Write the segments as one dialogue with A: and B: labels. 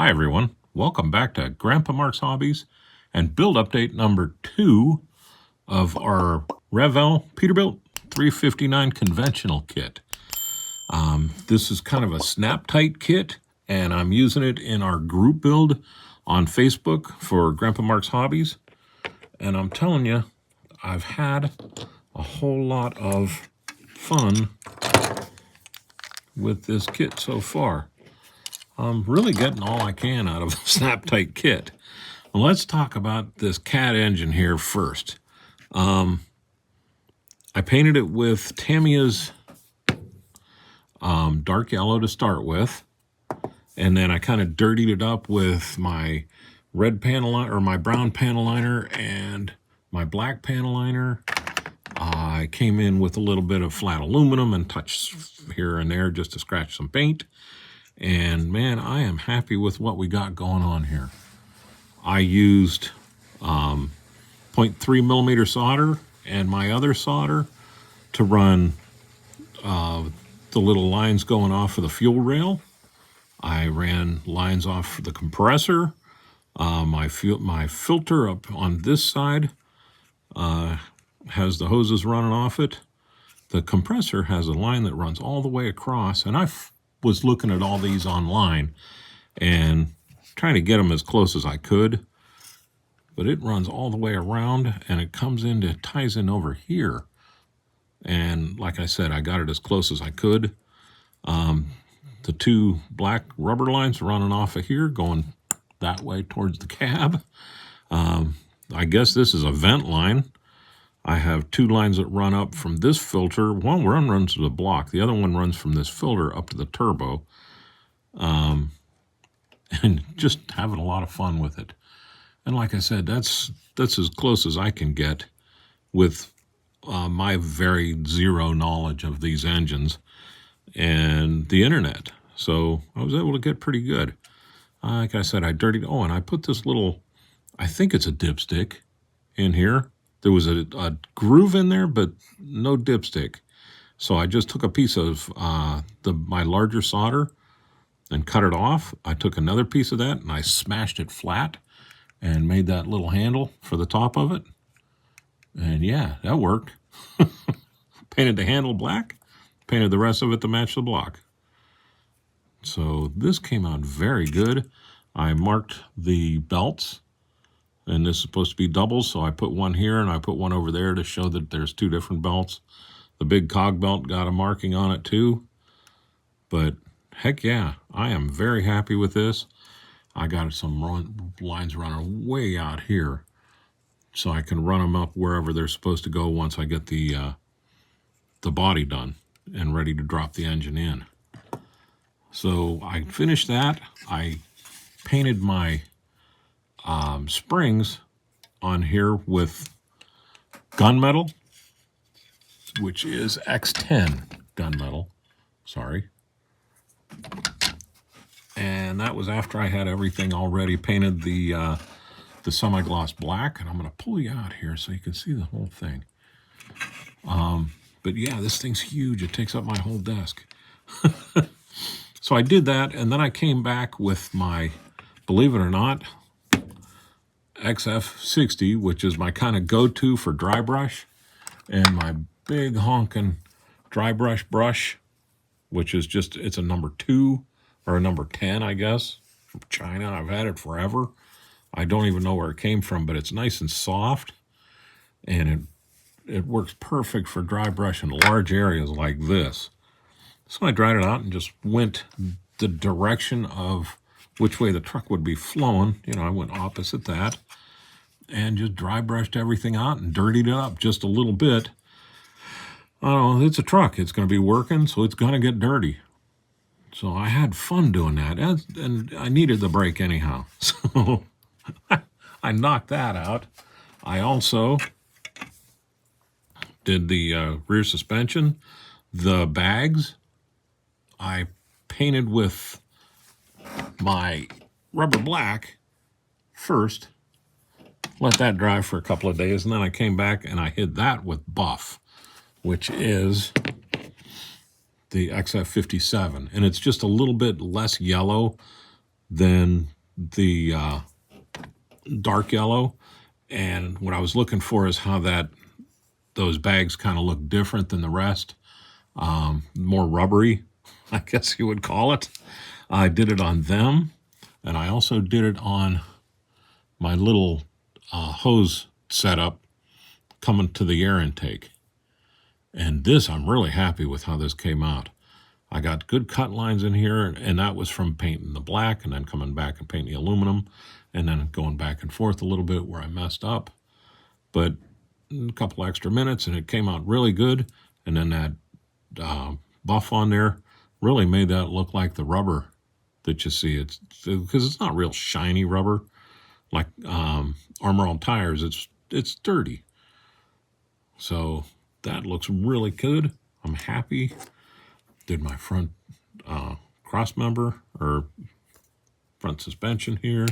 A: Hi everyone, welcome back to Grandpa Mark's Hobbies and build update number 2 of our Revell Peterbilt 359 conventional kit. This is kind of a snap tight kit and I'm using it in our group build on Facebook for Grandpa Mark's Hobbies. And I'm telling you, I've had a whole lot of fun with this kit so far. I'm really getting all I can out of the snap tight kit. Well, let's talk about this cat engine here first. I painted it with Tamiya's dark yellow to start with, and then I kind of dirtied it up with my red panel liner, or my brown panel liner, and my black panel liner. I came in with a little bit of flat aluminum and touched here and there just to scratch some paint. And man, I am happy with what we got going on here. I used 0.3 millimeter solder and my other solder to run the little lines going off of the fuel rail. I ran lines off the compressor. My filter up on this side has the hoses running off it. The compressor has a line that runs all the way across, and I was looking at all these online and trying to get them as close as I could, but it runs all the way around and it ties in over here. And like I said, I got it as close as I could. The two black rubber lines running off of here going that way towards the cab. I guess this is a vent line. I have two lines that run up from this filter. One runs to the block. The other one runs from this filter up to the turbo. And just having a lot of fun with it. And like I said, that's as close as I can get with my very zero knowledge of these engines and the internet. So I was able to get pretty good. Like I said, I dirtied. Oh, and I put this little, I think it's a dipstick in here. There was a groove in there, but no dipstick. So I just took a piece of my larger solder and cut it off. I took another piece of that and I smashed it flat and made that little handle for the top of it. And yeah, that worked. Painted the handle black, painted the rest of it to match the block. So this came out very good. I marked the belts. And this is supposed to be doubles, so I put one here and I put one over there to show that there's two different belts. The big cog belt got a marking on it too. But heck yeah, I am very happy with this. I got some lines running way out here, so I can run them up wherever they're supposed to go once I get the body done and ready to drop the engine in. So I finished that. I painted my springs on here with gunmetal, which is X10 gunmetal, sorry. And that was after I had everything already painted the semi-gloss black. And I'm going to pull you out here so you can see the whole thing. But yeah, this thing's huge. It takes up my whole desk. So I did that, and then I came back with my, believe it or not, XF60, which is my kind of go-to for dry brush, and my big honking dry brush, which is just, it's a number 2 or a number 10, I guess, from China. I've had it forever. I don't even know where it came from, but it's nice and soft, and it works perfect for dry brush in large areas like this. So I dried it out and just went the direction of which way the truck would be flowing. You know, I went opposite that and just dry brushed everything out and dirtied it up just a little bit. Oh, it's a truck. It's going to be working, so it's going to get dirty. So I had fun doing that, and I needed the break anyhow. So I knocked that out. I also did the rear suspension, the bags. I painted with my rubber black first, let that dry for a couple of days, and then I came back and I hid that with buff, which is the XF57, and it's just a little bit less yellow than the dark yellow, and what I was looking for is how those bags kind of look different than the rest, more rubbery, I guess you would call it. I did it on them, and I also did it on my little hose setup coming to the air intake. And this, I'm really happy with how this came out. I got good cut lines in here, and that was from painting the black and then coming back and painting the aluminum and then going back and forth a little bit where I messed up. But a couple extra minutes and it came out really good. And then that buff on there really made that look like the rubber that you see. It's because it's not real shiny rubber like Armor All tires. It's dirty. So that looks really good. I'm happy. Did my front cross member or front suspension here.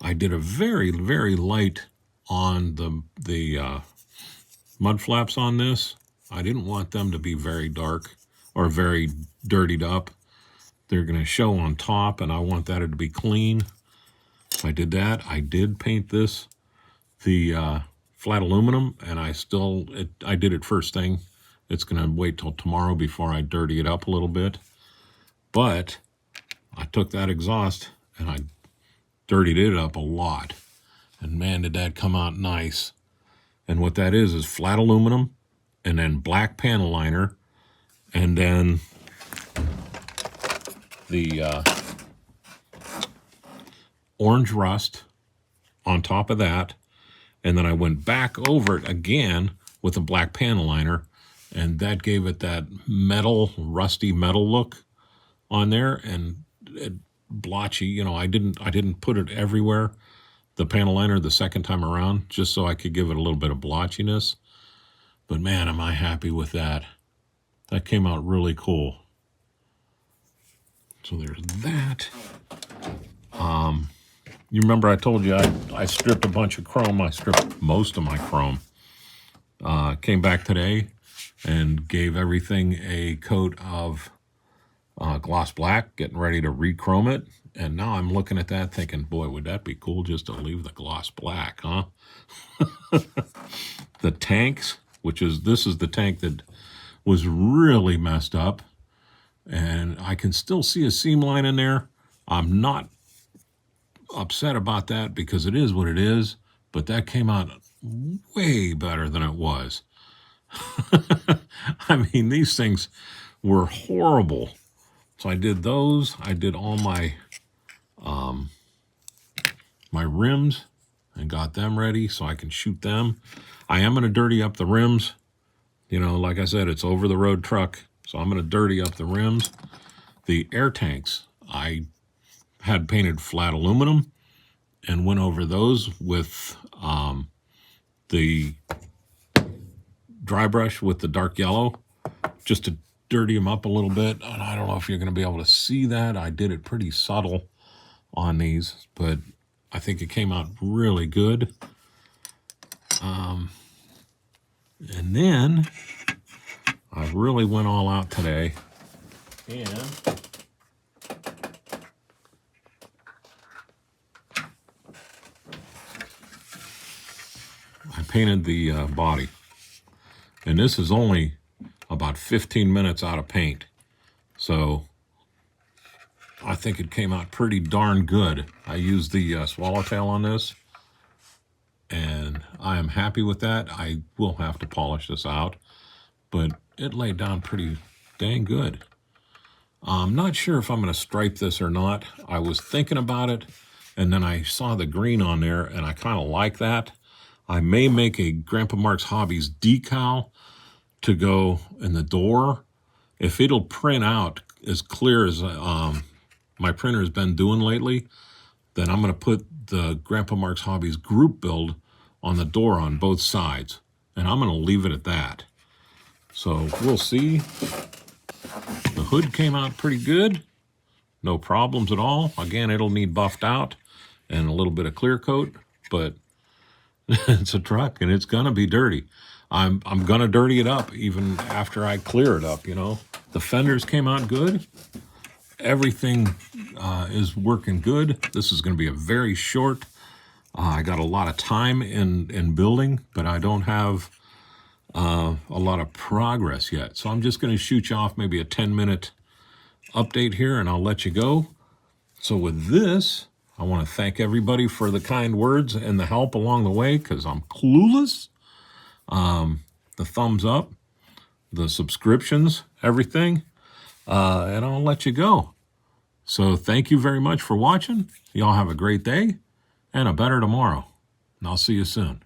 A: I did a very, very light on the mud flaps on this. I didn't want them to be very dark or very dirtied up. They're going to show on top, and I want that to be clean. I did that. I did paint this the flat aluminum, and I did it first thing. It's going to wait till tomorrow before I dirty it up a little bit. But I took that exhaust and I dirtied it up a lot. And man, did that come out nice. And what that is flat aluminum and then black panel liner and then the orange rust on top of that. And then I went back over it again with a black panel liner, and that gave it that metal, rusty metal look on there, and it, blotchy. You know, I didn't put it everywhere, the panel liner, the second time around, just so I could give it a little bit of blotchiness. But man, am I happy with that. That came out really cool. So there's that. You remember I told you I stripped a bunch of chrome. I stripped most of my chrome. Came back today and gave everything a coat of gloss black, getting ready to re-chrome it. And now I'm looking at that thinking, boy, would that be cool just to leave the gloss black, huh? The tanks, this is the tank that was really messed up. And I can still see a seam line in there. I'm not upset about that because it is what it is, but that came out way better than it was. I mean, these things were horrible. So I did those. I did all my my rims and got them ready so I can shoot them. I am going to dirty up the rims. You know, like I said, it's over the road truck, so I'm going to dirty up the rims. The air tanks, I had painted flat aluminum and went over those with the dry brush with the dark yellow just to dirty them up a little bit. And I don't know if you're going to be able to see that. I did it pretty subtle on these, but I think it came out really good. And then I really went all out today and I painted the body. And this is only about 15 minutes out of paint. So I think it came out pretty darn good. I used the swallowtail on this, and I am happy with that. I will have to polish this out, but it laid down pretty dang good. I'm not sure if I'm going to stripe this or not. I was thinking about it, and then I saw the green on there, and I kind of like that. I may make a Grandpa Mark's Hobbies decal to go in the door. If it'll print out as clear as my printer has been doing lately, then I'm going to put the Grandpa Mark's Hobbies group build on the door on both sides. And I'm going to leave it at that. So we'll see. The hood came out pretty good. No problems at all. Again, it'll need buffed out and a little bit of clear coat, but it's a truck and it's going to be dirty. I'm going to dirty it up even after I clear it up, you know. The fenders came out good. Everything is working good. This is going to be a very short. I got a lot of time in building, but I don't have a lot of progress yet. So I'm just going to shoot you off maybe a 10-minute update here, and I'll let you go. So with this, I want to thank everybody for the kind words and the help along the way, because I'm clueless. The thumbs up, the subscriptions, everything, and I'll let you go. So thank you very much for watching. Y'all have a great day and a better tomorrow. And I'll see you soon.